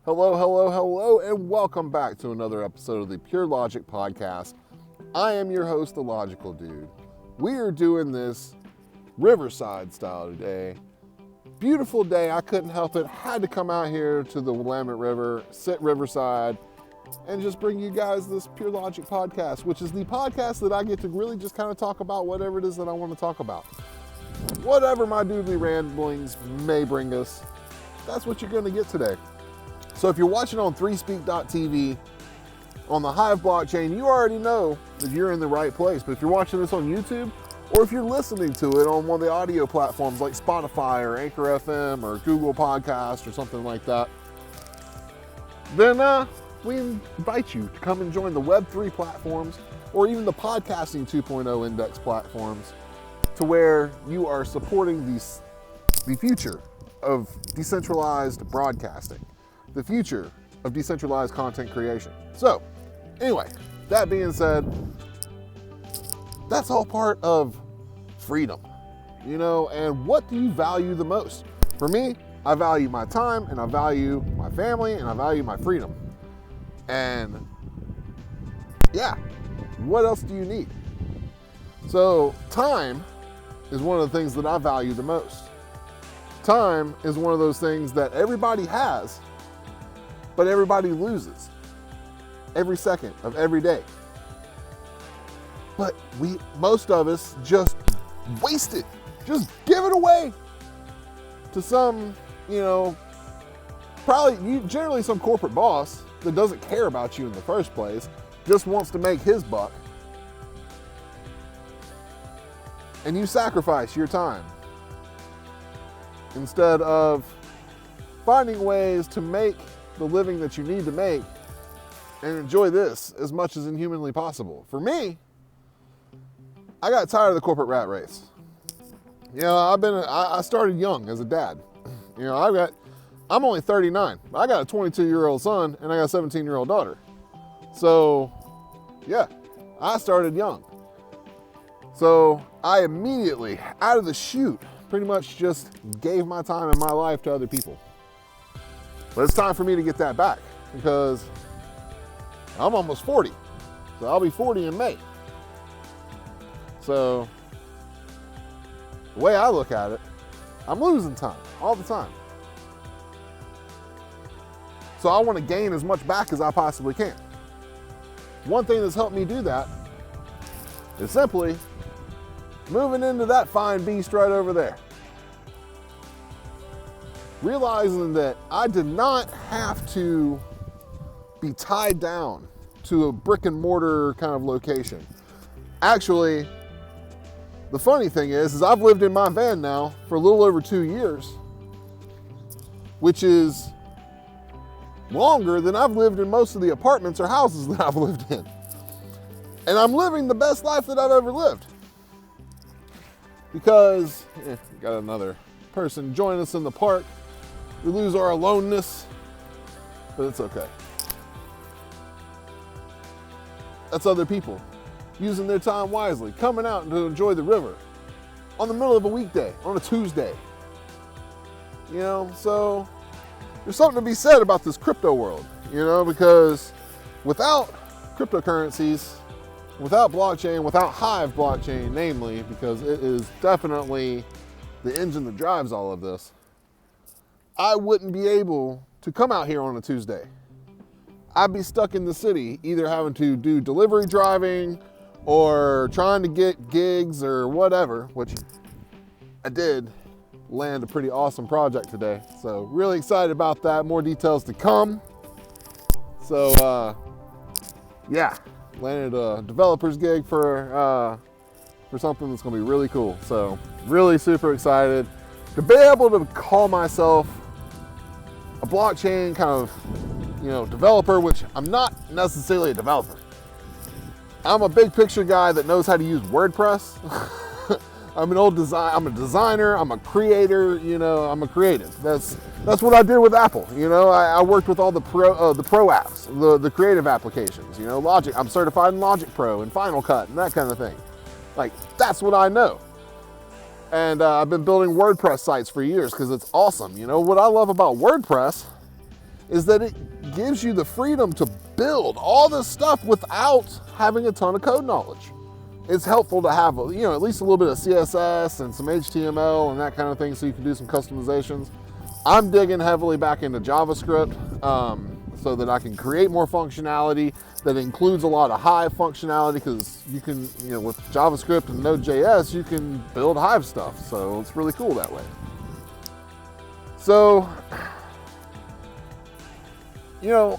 Hello, hello, hello, and welcome back to another episode of the Pure Logic Podcast. I am your host, The Logical Dude. We are doing this Riverside style today. Beautiful day, I couldn't help it. Had to come out here to the Willamette River, sit Riverside, and just bring you guys this Pure Logic Podcast, which is the podcast that I get to really just kind of talk about whatever it is that I want to talk about. Whatever my doodly ramblings may bring us, that's what you're going to get today. So if you're watching on 3speak.tv on the Hive blockchain, you already know that you're in the right place. But if you're watching this on YouTube, or if you're listening to it on one of the audio platforms like Spotify or Anchor FM or Google Podcast or something like that, then we invite you to come and join the Web3 platforms or even the Podcasting 2.0 index platforms, to where you are supporting the future of decentralized broadcasting, the future of decentralized content creation. So anyway, that being said, that's all part of freedom, and what do you value the most? For me, I value my time, and I value my family, and I value my freedom. And yeah, what else do you need? So time is one of the things that I value the most. Time is one of those things that everybody has, but everybody loses every second of every day. But most of us just waste it, just give it away to some, generally some corporate boss that doesn't care about you in the first place, just wants to make his buck. And you sacrifice your time instead of finding ways to make the living that you need to make and enjoy this as much as inhumanly possible. For me, I got tired of the corporate rat race. I started young as a dad. I'm only 39. I got a 22-year-old son and I got a 17-year-old daughter. So yeah, I started young. So I immediately, out of the chute, pretty much just gave my time and my life to other people. But it's time for me to get that back, because I'm almost 40. So I'll be 40 in May. So the way I look at it, I'm losing time all the time. So I want to gain as much back as I possibly can. One thing that's helped me do that is simply moving into that fine beast right over there. Realizing that I did not have to be tied down to a brick and mortar kind of location. Actually, the funny thing is I've lived in my van now for a little over 2 years, which is longer than I've lived in most of the apartments or houses that I've lived in. And I'm living the best life that I've ever lived. Because, we got another person join us in the park. We lose our aloneness, but it's okay. That's other people using their time wisely, coming out to enjoy the river on the middle of a weekday, on a Tuesday. So there's something to be said about this crypto world, because without cryptocurrencies, without blockchain, without Hive blockchain, namely, because it is definitely the engine that drives all of this, I wouldn't be able to come out here on a Tuesday. I'd be stuck in the city, either having to do delivery driving or trying to get gigs or whatever, which I did land a pretty awesome project today. So really excited about that. More details to come. So yeah, landed a developer's gig for something that's gonna be really cool. So really super excited to be able to call myself a blockchain kind of, developer, which I'm not necessarily a developer. I'm a big picture guy that knows how to use WordPress. I'm a designer, I'm a creator, I'm a creative. That's what I did with Apple. I worked with all the pro apps, the creative applications, Logic. I'm certified in Logic Pro and Final Cut and that kind of thing. Like, that's what I know. And I've been building WordPress sites for years because it's awesome. What I love about WordPress is that it gives you the freedom to build all this stuff without having a ton of code knowledge. It's helpful to have, you know, at least a little bit of CSS and some HTML and that kind of thing so you can do some customizations. I'm digging heavily back into JavaScript so that I can create more functionality that includes a lot of Hive functionality, because you can, you know, with JavaScript and Node.js, you can build Hive stuff. So it's really cool that way. So, you know,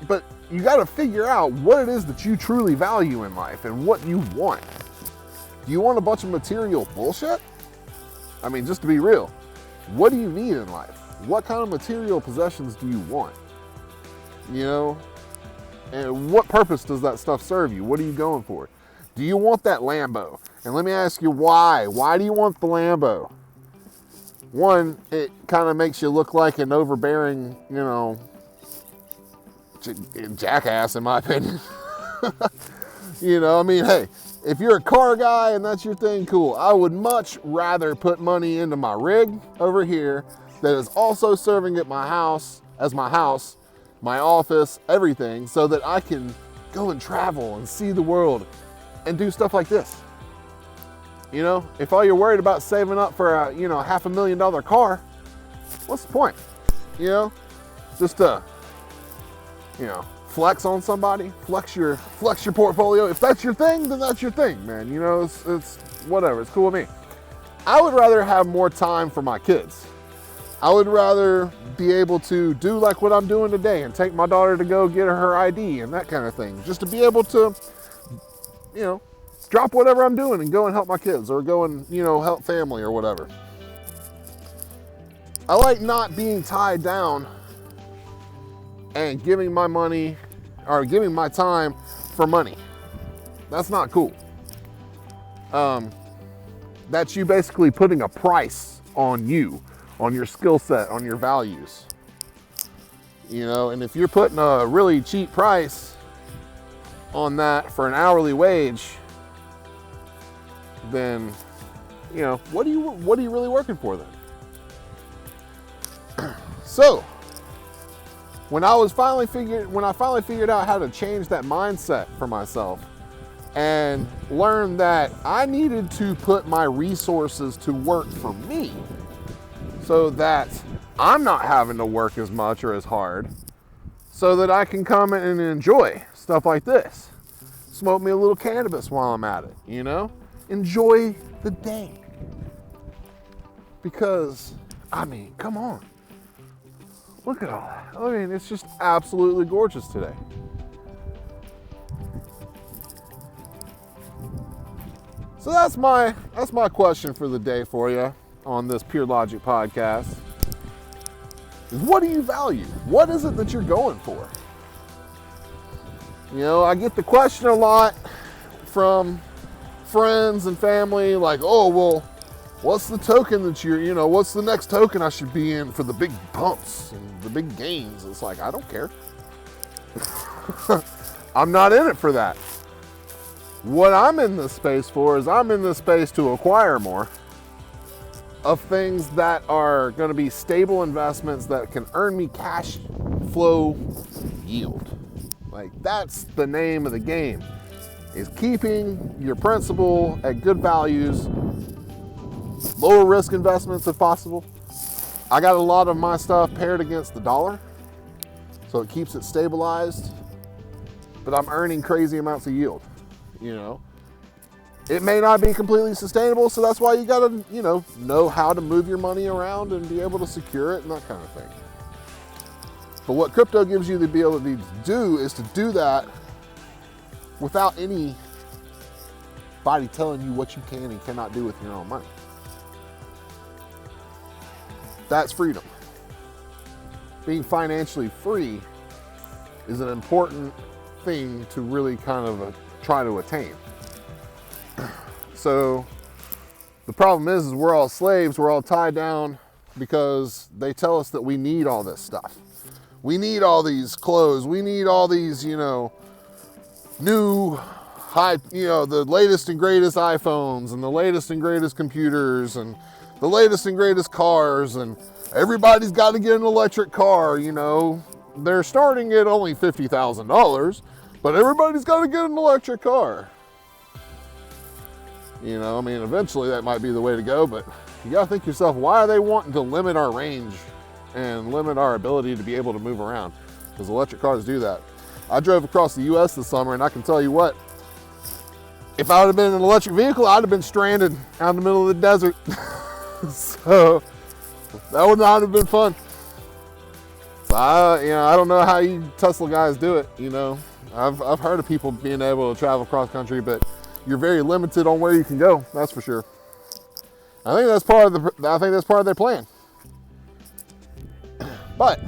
but you got to figure out what it is that you truly value in life and what you want. Do you want a bunch of material bullshit? I mean, just to be real, what do you need in life? What kind of material possessions do you want? You know, and what purpose does that stuff serve you? What are you going for? Do you want that Lambo? And let me ask you why. Why do you want the Lambo? One, it kind of makes you look like an overbearing, you know, jackass, in my opinion. You know, I mean, hey, if you're a car guy and that's your thing, cool. I would much rather put money into my rig over here that is also serving at my house, as my house, my office, everything, so that I can go and travel and see the world and do stuff like this. You know, if all you're worried about saving up for a, you know, $500,000 car, what's the point? You know, just to, you know, flex on somebody, flex your portfolio. If that's your thing, then that's your thing, man. You know, it's whatever. It's cool with me. I would rather have more time for my kids. I would rather be able to do like what I'm doing today and take my daughter to go get her ID and that kind of thing. Just to be able to, you know, drop whatever I'm doing and go and help my kids or go and, you know, help family or whatever. I like not being tied down and giving my money or giving my time for money. That's not cool. That's you basically putting a price on you, on your skill set, on your values. You know, and if you're putting a really cheap price on that for an hourly wage, then, you know, what are you really working for then? So, when I finally figured out how to change that mindset for myself and learned that I needed to put my resources to work for me so that I'm not having to work as much or as hard, so that I can come and enjoy stuff like this. Smoke me a little cannabis while I'm at it, you know? Enjoy the day. Because, I mean, come on. Look at all that. I mean, it's just absolutely gorgeous today. So that's my question for the day for you on this Pure Logic podcast. Is what do you value? What is it that you're going for? You know, I get the question a lot from friends and family, like, oh, well, what's the token that you know, what's the next token I should be in for the big bumps and the big gains? It's like, I don't care. I'm not in it for that. What I'm in this space for is I'm in this space to acquire more of things that are going to be stable investments that can earn me cash flow yield. Like, that's the name of the game, is keeping your principal at good values, lower risk investments if possible. I got a lot of my stuff paired against the dollar, so it keeps it stabilized, but I'm earning crazy amounts of yield, you know. It may not be completely sustainable, so that's why you gotta, you know how to move your money around and be able to secure it and that kind of thing. But what crypto gives you the ability to do is to do that without anybody telling you what you can and cannot do with your own money. That's freedom. Being financially free is an important thing to really kind of try to attain. So the problem is we're all slaves, we're all tied down because they tell us that we need all this stuff. We need all these clothes, we need all these, you know, new high, you know, the latest and greatest iPhones and the latest and greatest computers and the latest and greatest cars, and everybody's got to get an electric car, you know. they're starting at only $50,000, but everybody's got to get an electric car. You know, I mean, eventually that might be the way to go, but you got to think to yourself, why are they wanting to limit our range and limit our ability to be able to move around? Because electric cars do that. I drove across the US this summer, and I can tell you what, if I would have been in an electric vehicle, I'd have been stranded out in the middle of the desert. So that would not have been fun. So I don't know how you Tesla guys do it. You know, I've heard of people being able to travel cross country, but you're very limited on where you can go. That's for sure. I think that's part of their plan. But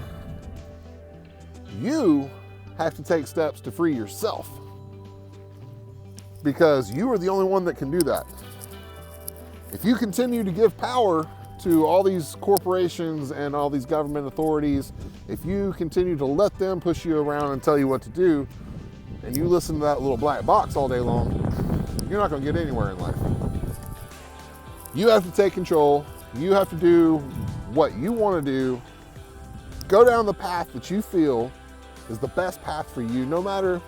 you have to take steps to free yourself, because you are the only one that can do that. If you continue to give power to all these corporations and all these government authorities, if you continue to let them push you around and tell you what to do, and you listen to that little black box all day long, you're not going to get anywhere in life. You have to take control. You have to do what you want to do. Go down the path that you feel is the best path for you, no matter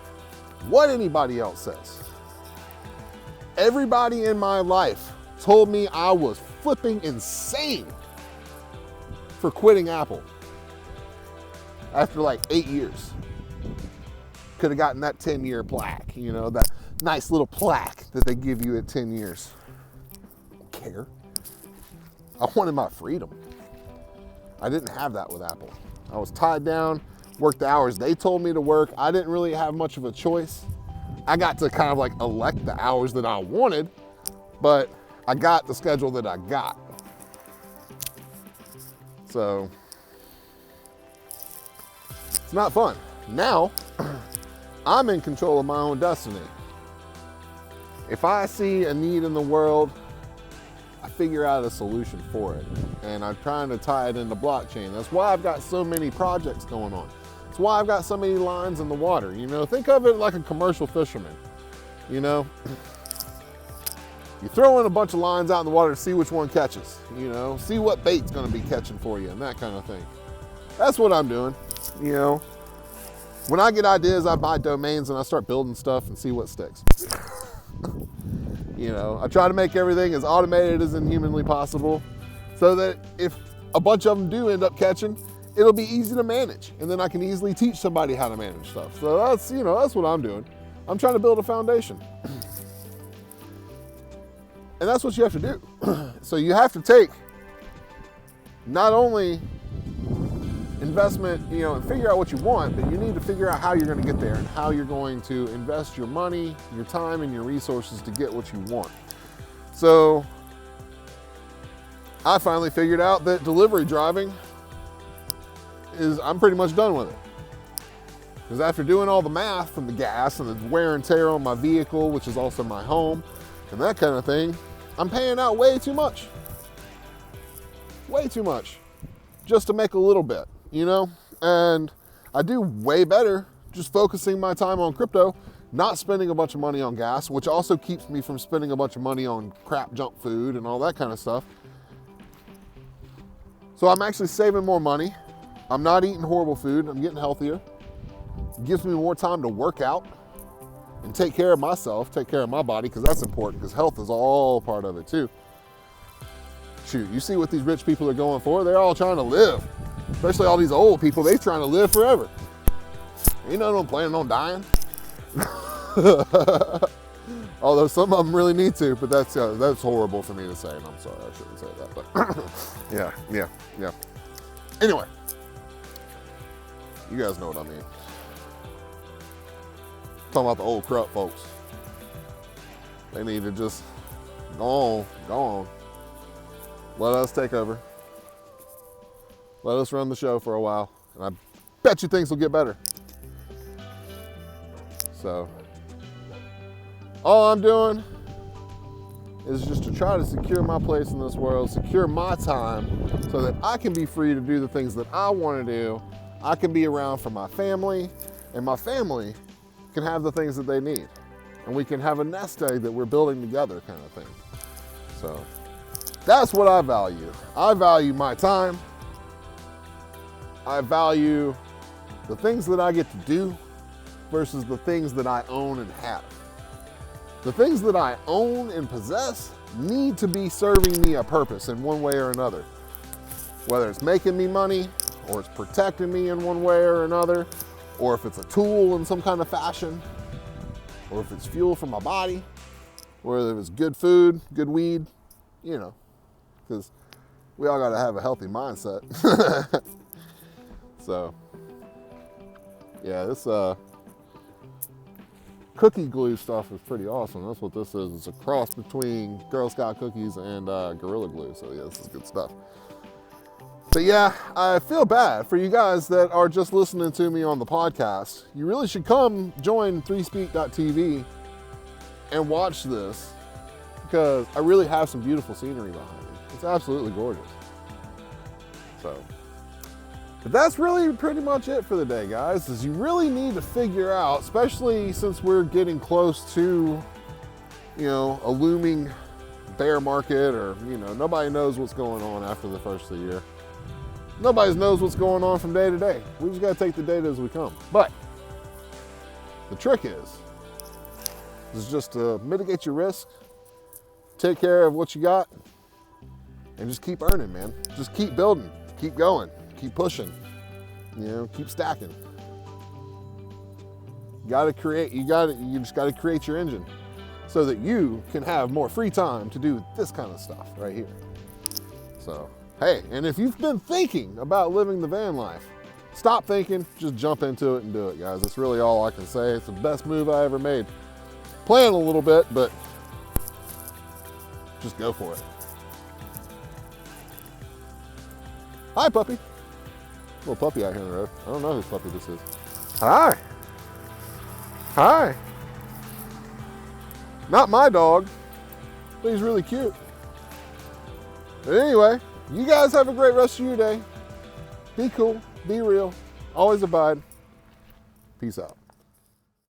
what anybody else says. Everybody in my life told me I was flipping insane for quitting Apple after like 8 years. Could have gotten that 10-year plaque, you know, that nice little plaque that they give you at 10 years. Don't care. I wanted my freedom. I didn't have that with Apple. I was tied down, worked the hours they told me to work. I didn't really have much of a choice. I got to kind of like elect the hours that I wanted, but I got the schedule that I got. So it's not fun. Now I'm in control of my own destiny. If I see a need in the world, I figure out a solution for it. And I'm trying to tie it into blockchain. That's why I've got so many projects going on. That's why I've got so many lines in the water. You know, think of it like a commercial fisherman. You know, you throw in a bunch of lines out in the water to see which one catches. You know, see what bait's going to be catching for you and that kind of thing. That's what I'm doing. You know, when I get ideas, I buy domains and I start building stuff and see what sticks. You know, I try to make everything as automated as humanly possible, so that if a bunch of them do end up catching, it'll be easy to manage, and then I can easily teach somebody how to manage stuff. So that's, you know, that's what I'm doing. I'm trying to build a foundation. And that's what you have to do. So you have to take not only investment, you know, and figure out what you want, but you need to figure out how you're going to get there and how you're going to invest your money, your time, and your resources to get what you want. So I finally figured out that delivery driving I'm pretty much done with it. Because after doing all the math and the gas and the wear and tear on my vehicle, which is also my home, and that kind of thing, I'm paying out way too much. Way too much. Just to make a little bit, you know? And I do way better just focusing my time on crypto, not spending a bunch of money on gas, which also keeps me from spending a bunch of money on crap junk food and all that kind of stuff. So I'm actually saving more money. I'm not eating horrible food. I'm getting healthier. It gives me more time to work out and take care of myself, take care of my body, because that's important, because health is all part of it too. Shoot, you see what these rich people are going for? They're all trying to live. Especially all these old people, they're trying to live forever. Ain't none of them planning on dying. Although some of them really need to, but that's horrible for me to say, and I'm sorry, I shouldn't say that, but yeah. Anyway, you guys know what I mean. Talking about the old corrupt folks. They need to just go on. Let us take over. Let us run the show for a while, and I bet you things will get better. So, all I'm doing is just to try to secure my place in this world, secure my time, so that I can be free to do the things that I want to do. I can be around for my family, and my family can have the things that they need. And we can have a nest egg that we're building together, kind of thing. So, that's what I value. I value my time. I value The things that I get to do versus the things that I own and have. The things that I own and possess need to be serving me a purpose in one way or another. Whether it's making me money, or it's protecting me in one way or another, or if it's a tool in some kind of fashion, or if it's fuel for my body, or if it's good food, good weed, you know, because we all got to have a healthy mindset. So, yeah, this cookie glue stuff is pretty awesome. That's what this is. It's a cross between Girl Scout cookies and Gorilla Glue. So yeah, this is good stuff. But yeah, I feel bad for you guys that are just listening to me on the podcast. You really should come join 3speak.tv and watch this, because I really have some beautiful scenery behind me. It's absolutely gorgeous. So, but that's really pretty much it for the day, guys, is you really need to figure out, especially since we're getting close to, you know, a looming bear market, or, you know, nobody knows what's going on after the first of the year. Nobody knows what's going on from day to day. We just got to take the data as we come. But the trick is just to mitigate your risk, take care of what you got, and just keep earning, man. Just keep building, keep going, keep pushing, you know, keep stacking. You just got to create your engine so that you can have more free time to do this kind of stuff right here. So, hey, and if you've been thinking about living the van life, stop thinking, just jump into it and do it, guys. That's really all I can say. It's the best move I ever made. Plan a little bit, but just go for it. Hi, puppy. Little puppy out here on the road. I don't know whose puppy this is. Hi. Hi. Not my dog, but he's really cute. But anyway, you guys have a great rest of your day. Be cool, be real, always abide. Peace out.